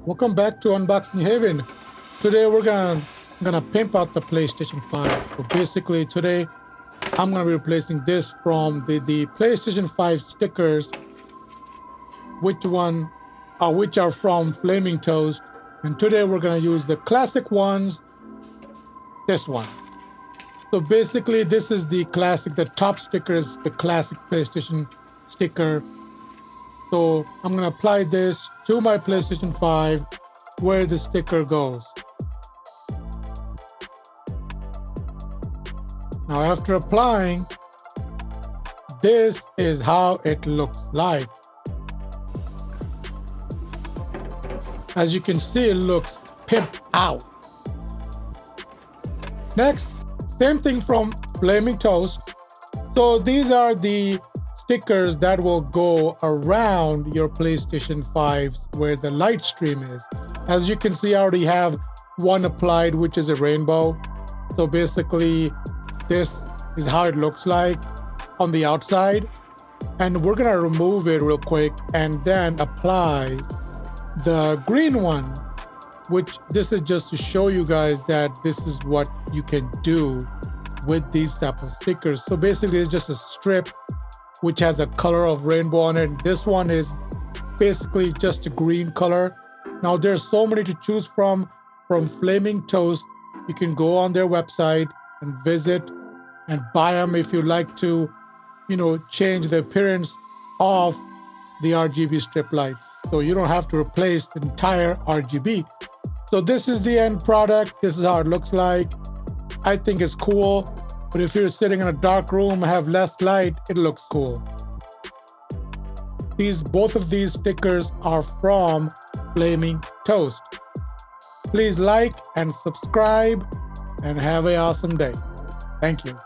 Welcome back to Unboxing Haven. Today we're gonna pimp out the PlayStation 5. So basically today I'm gonna be replacing this from the PlayStation 5 stickers, which are from Flaming Toast. And today we're gonna use the classic ones, this one. So basically this is the classic, the top sticker is the classic PlayStation sticker. So I'm gonna apply this to my PlayStation 5 where the sticker goes. Now after applying, this is how it looks like. As you can see, it looks pimped out. Next, same thing from Flaming Toast. So these are the stickers that will go around your PlayStation 5 where the light stream is. As you can see, I already have one applied, which is a rainbow. So basically, this is how it looks like on the outside. And we're gonna remove it real quick and then apply the green one, which this is just to show you guys that this is what you can do with these type of stickers. So basically, it's just a strip which has a color of rainbow on it. This one is basically just a green color. Now there's so many to choose from Flaming Toast. You can go on their website and visit and buy them if you like to, change the appearance of the RGB strip lights. So you don't have to replace the entire RGB. So this is the end product. This is how it looks like. I think it's cool. But if you're sitting in a dark room and have less light, it looks cool. Both of these stickers are from Flaming Toast. Please like and subscribe and have an awesome day. Thank you.